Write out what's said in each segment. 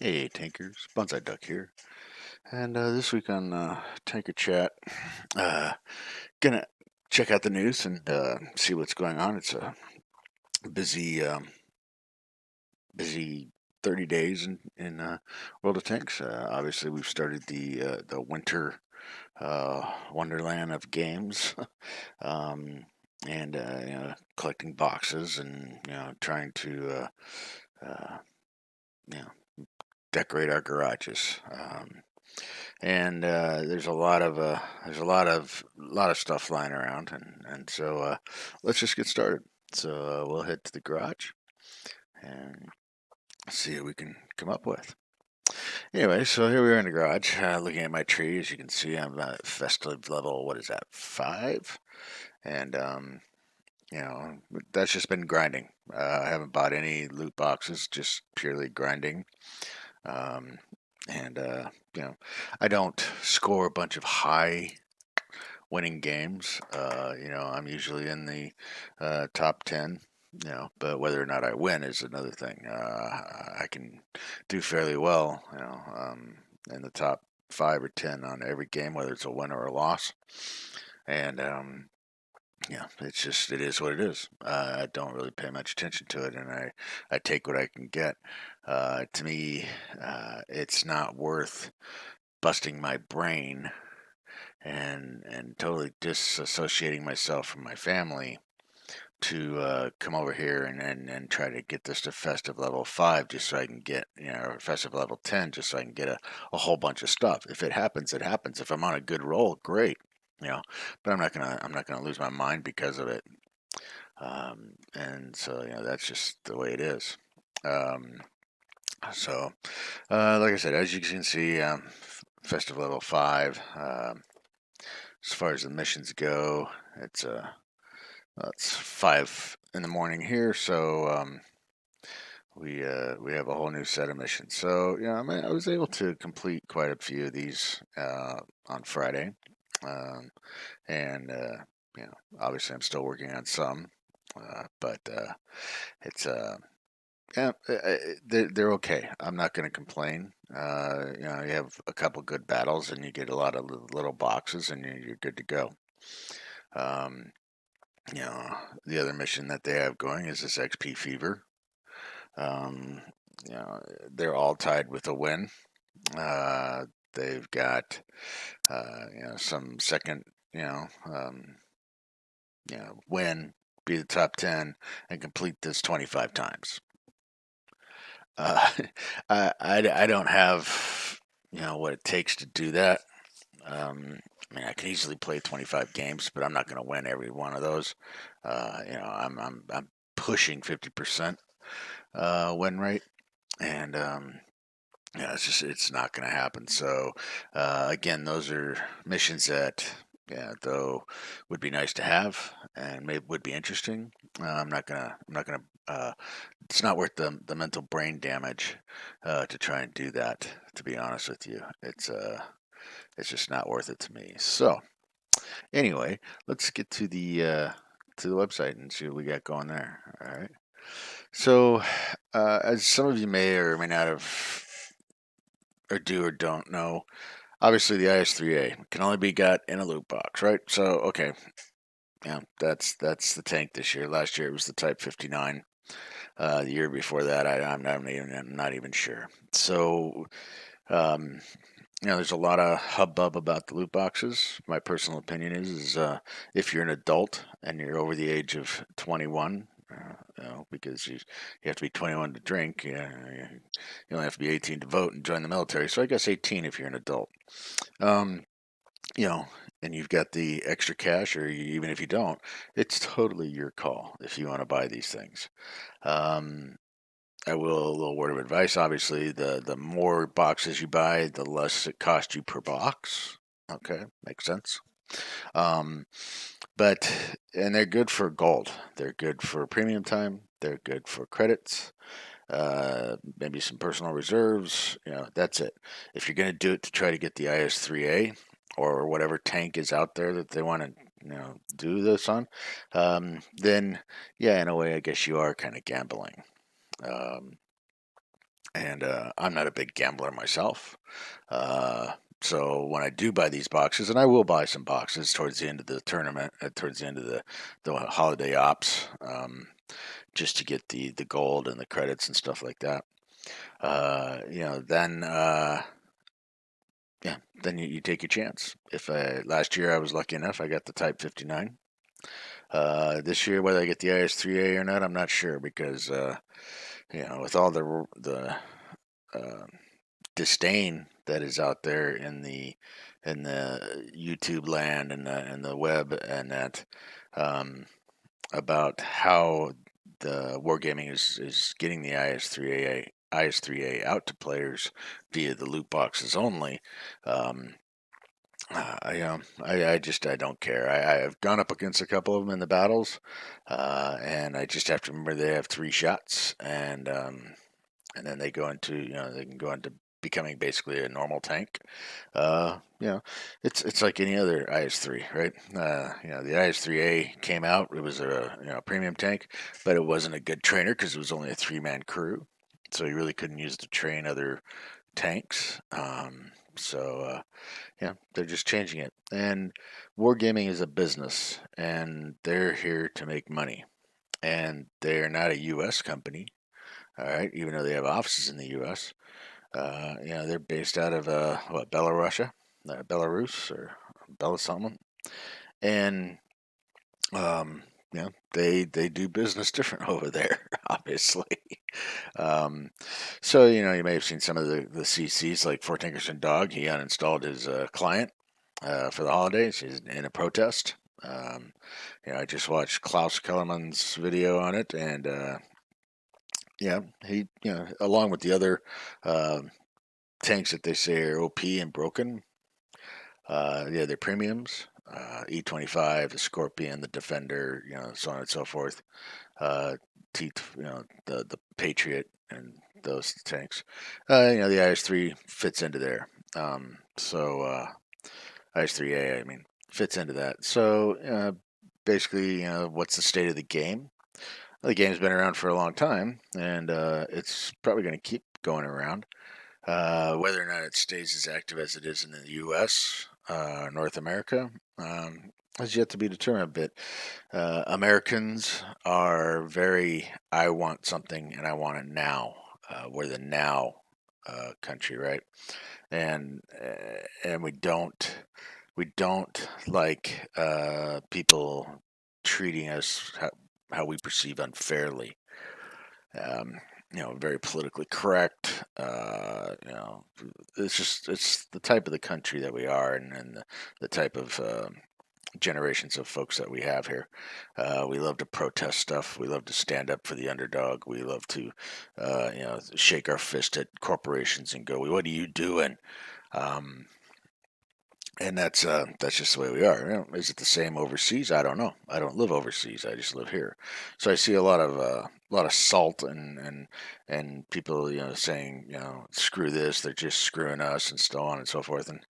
Hey Tankers, Bonsai Duck here, and this week on Tanker Chat, uh, gonna check out the news and see what's going on. It's a busy, busy 30 days in World of Tanks. Obviously, we've started the winter wonderland of games, um, and collecting boxes and trying to you know decorate our garages. And there's a lot of stuff lying around, and so let's just get started. So we'll head to the garage and see what we can come up with. Anyway, so here we are in the garage, looking at my tree. As you can see, I'm at festive level. What is that? 5, and that's just been grinding. I haven't bought any loot boxes, just purely grinding. Um, and I don't score a bunch of high winning games. I'm usually in the top 10. But whether or not I win is another thing. I can do fairly well, in the top 5 or 10 on every game, whether it's a win or a loss. And it is what it is. I don't really pay much attention to it, and I take what I can get. To me, it's not worth busting my brain and totally disassociating myself from my family to come over here and try to get this to festive level 5 just so I can get, or festive level 10 just so I can get a whole bunch of stuff. If it happens, it happens. If I'm on a good roll, great. But I'm not gonna lose my mind because of it. And so that's just the way it is. Um, like I said, as you can see, festive level 5. As far as the missions go, it's 5 in the morning here, so we have a whole new set of missions. So I was able to complete quite a few of these on Friday, um, and obviously I'm still working on some, but it's yeah, they're okay. I'm not going to complain. You have a couple good battles, and you get a lot of little boxes, and you're good to go. Um, you know, the other mission that they have going is this XP Fever. Um, they're all tied with a win. They've got some second, win, be the top 10, and complete this 25 times. Uh, I don't have what it takes to do that. I could easily play 25 games, but I'm not going to win every one of those. I'm pushing 50% win rate, and it's not going to happen. So again, those are missions that though would be nice to have and maybe would be interesting. I'm not gonna. It's not worth the mental brain damage to try and do that. To be honest with you, it's just not worth it to me. So anyway, let's get to the website and see what we got going there. All right. So, as some of you may or may not have, or do or don't know, obviously the IS-3A can only be got in a loot box, right? So, okay, yeah, that's the tank this year. Last year it was the Type 59. The year before that, I'm not even sure. So, um, there's a lot of hubbub about the loot boxes. My personal opinion is if you're an adult and you're over the age of 21, because you have to be 21 to drink. You only have to be 18 to vote and join the military. So I guess 18 if you're an adult. Um, you know, and you've got the extra cash, or even if you don't, it's totally your call if you want to buy these things. Um, I will a little word of advice. Obviously, the more boxes you buy, the less it costs you per box. Okay, makes sense. Um, and they're good for gold. They're good for premium time. They're good for credits. Maybe some personal reserves. That's it. If you're going to do it to try to get the IS-3A or whatever tank is out there that they want to, do this on, then yeah, in a way, I guess you are kind of gambling. Um, and I'm not a big gambler myself. Uh, so when I do buy these boxes, and I will buy some boxes towards the end of the tournament, towards the end of the holiday ops, just to get the gold and the credits and stuff like that. Then yeah, then you take your chance. If last year I was lucky enough, I got the Type 59. This year, whether I get the IS-3A or not, I'm not sure because with all the uh, disdain that is out there in the YouTube land and the web and that um, about how the wargaming is getting the IS-3A out to players via the loot boxes only. Um, I don't care. I've gone up against a couple of them in the battles, and I just have to remember they have 3 shots, and then they can go into becoming basically a normal tank. It's like any other IS-3, right? The IS-3A came out. It was a premium tank, but it wasn't a good trainer because it was only a 3-man crew, so you really couldn't use it to train other tanks. Yeah, they're just changing it. And wargaming is a business, and they're here to make money. And they're not a U.S. company, all right, even though they have offices in the U.S. They're based out of Belarus or Belarus something, and um, they do business different over there, obviously. Um, so you may have seen some of the CCs like Fort Tinkerson Dog. He uninstalled his client for the holidays. He's in a protest. Um, I just watched Klaus Kellerman's video on it, and yeah, he along with the other uh, tanks that they say are OP and broken. They're premiums. E25, the Scorpion, the Defender, so on and so forth. Uh, the Patriot and those tanks. The IS-3 fits into there. IS-3A, I mean, fits into that. So basically, what's the state of the game? Well, the game's been around for a long time, and it's probably going to keep going around. Whether or not it stays as active as it is in the U.S., North America, has yet to be determined. But Americans are very, I want something and I want it now. We're the now country, right? And we don't like people treating us how we perceive unfairly. Um, very politically correct. It's the type of the country that we are, and the type of generations of folks that we have here. We love to protest stuff. We love to stand up for the underdog. We love to, shake our fist at corporations and go, "What are you doing?" Um, and that's just the way we are. Is it the same overseas? I don't know. I don't live overseas. I just live here, so I see a lot of salt and people saying screw this. They're just screwing us and so on and so forth. And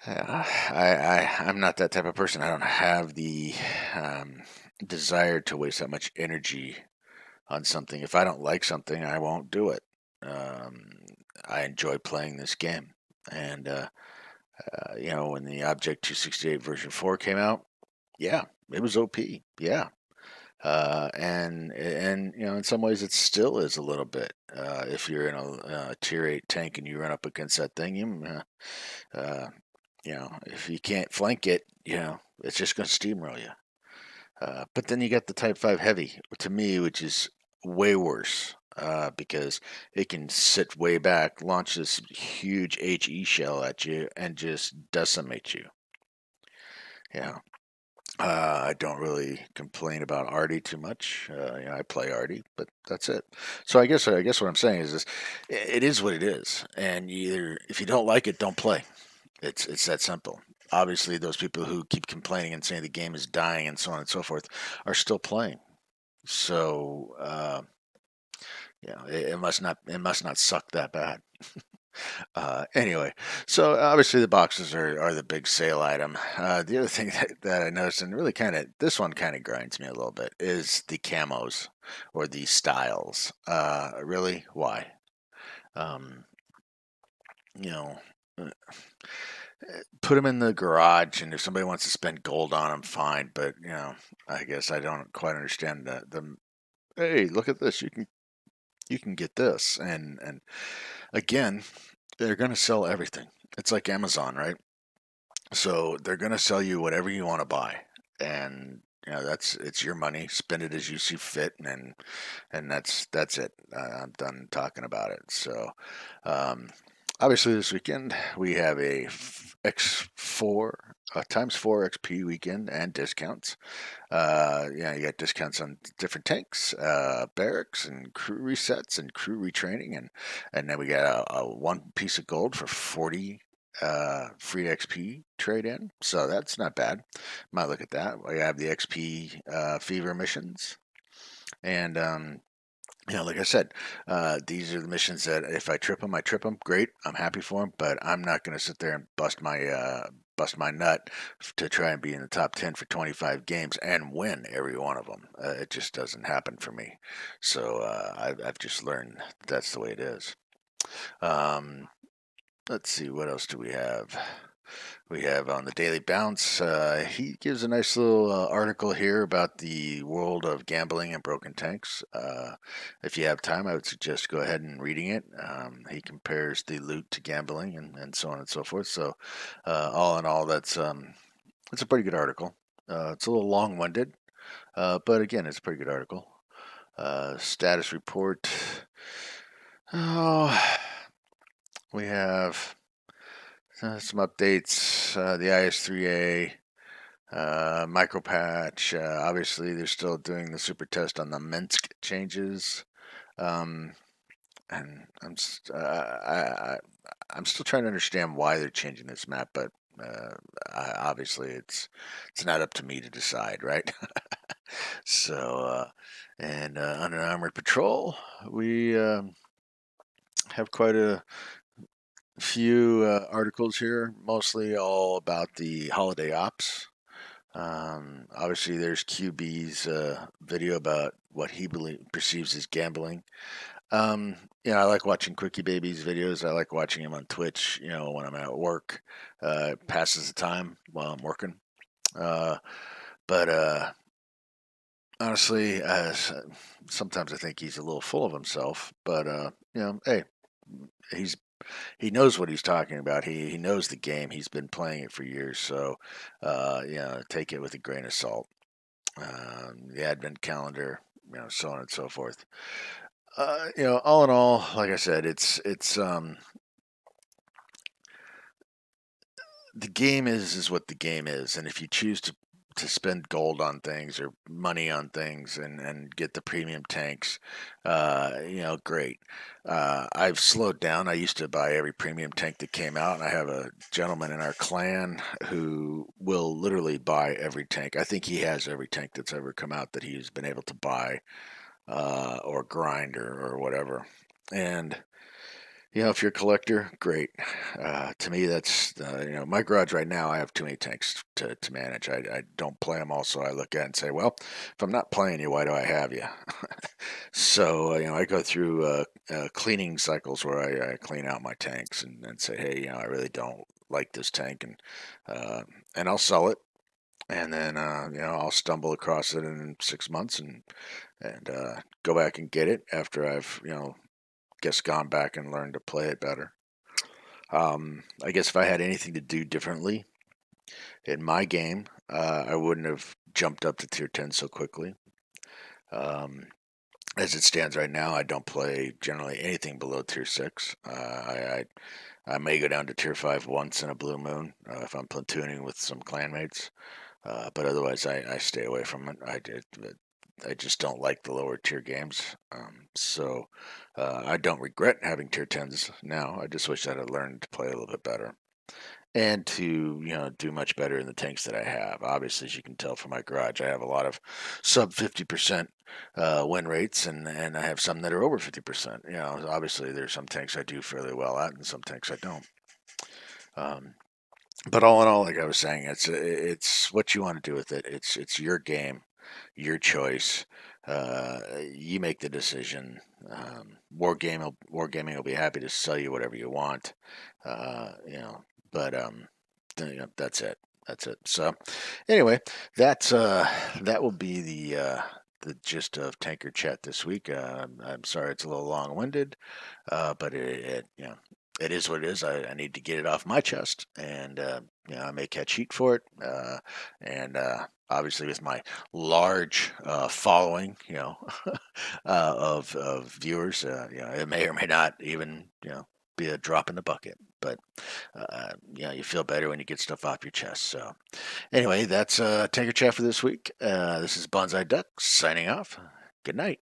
I'm not that type of person. I don't have the um, desire to waste that much energy on something. If I don't like something, I won't do it. Um, I enjoy playing this game, and when the Object 268 version 4 came out, yeah, it was OP. Yeah. And in some ways it still is a little bit. If you're in a tier 8 tank and you run up against that thing, if you can't flank it, it's just going to steamroll you. But then you got the Type 5 Heavy, to me, which is way worse because it can sit way back, launch this huge HE shell at you, and just decimate you. Yeah. I don't really complain about Artie too much. I play Artie, but that's it. So I guess what I'm saying is this: it is what it is, and either if you don't like it, don't play. It's that simple. Obviously, those people who keep complaining and saying the game is dying and so on and so forth are still playing. So it must not suck that bad. Anyway, so obviously the boxes are the big sale item. The other thing that I noticed, and really kind of this one kind of grinds me a little bit, is the camos or the styles. Really, why? Um, you know, uh, put them in the garage, and if somebody wants to spend gold on them, fine. But I guess I don't quite understand the. Hey, look at this! You can get this, and again, they're going to sell everything. It's like Amazon, right? So they're going to sell you whatever you want to buy, and it's your money. Spend it as you see fit, and that's it. I'm done talking about it. So, um, obviously, this weekend we have a X4 times 4 XP weekend and discounts. You got discounts on different tanks, barracks, and crew resets and crew retraining, and then we got a one piece of gold for 40 free XP trade in. So that's not bad. Might look at that. We have the XP fever missions, and like I said, these are the missions that if I trip them, I trip them. Great, I'm happy for them. But I'm not going to sit there and bust my nut to try and be in the top 10 for 25 games and win every one of them. It just doesn't happen for me. So I've just learned that's the way it is. Um, let's see, what else do we have? We have on the Daily Bounce. He gives a nice little article here about the world of gambling and broken tanks. If you have time, I would suggest go ahead and reading it. He compares the loot to gambling and so on and so forth. So, all in all, it's a pretty good article. It's a little long-winded, but again, it's a pretty good article. Status report. Oh, we have some updates. The IS3A. Micro patch. Obviously, they're still doing the super test on the Minsk changes, um, and I'm still trying to understand why they're changing this map. But obviously, it's not up to me to decide, right? So, and on an armored patrol, we have quite a few articles here, mostly all about the holiday ops. Obviously, there's QB's video about what he perceives as gambling. I like watching Quickie Baby's videos. I like watching him on Twitch. When I'm at work, it passes the time while I'm working. Uh, but honestly, sometimes I think he's a little full of himself. But hey, he's he knows what he's talking about. He knows the game. He's been playing it for years. So, take it with a grain of salt. The advent calendar, so on and so forth. All in all, like I said, it's the game is what the game is, and if you choose to spend gold on things or money on things and get the premium tanks, great. I've slowed down. I used to buy every premium tank that came out, and I have a gentleman in our clan who will literally buy every tank. I think he has every tank that's ever come out that he's been able to buy or grind or whatever. And if you're a collector, great. To me, that's my garage right now. I have too many tanks to manage. I don't play them all, so I look at it and say, well, if I'm not playing you, why do I have you? So I go through cleaning cycles where I clean out my tanks and say, hey, I really don't like this tank, and I'll sell it, and then I'll stumble across it in 6 months and go back and get it after I've guess gone back and learned to play it better. I guess if I had anything to do differently in my game, I wouldn't have jumped up to tier 10 so quickly. As it stands right now, I don't play generally anything below tier 6. I may go down to tier 5 once in a blue moon if I'm platooning with some clanmates, but otherwise I stay away from it. I just don't like the lower tier games. So I don't regret having tier 10s now. I just wish I'd have learned to play a little bit better. and to do much better in the tanks that I have. Obviously, as you can tell from my garage, I have a lot of sub 50% win rates, and I have some that are over 50%. Obviously there's some tanks I do fairly well at, and some tanks I don't. Um, but all in all, like I was saying, it's what you want to do with it. It's your game, your choice. You make the decision. Wargaming will be happy to sell you whatever you want. But that's it. That's it. So anyway, that will be the gist of Tanker Chat this week. I'm sorry it's a little long-winded, but it is what it is. I need to get it off my chest, and I may catch heat for it. And obviously, with my large following, of viewers, it may or may not even be a drop in the bucket. But you feel better when you get stuff off your chest. So anyway, that's Tanker Chat for this week. This is Bonsai Duck signing off. Good night.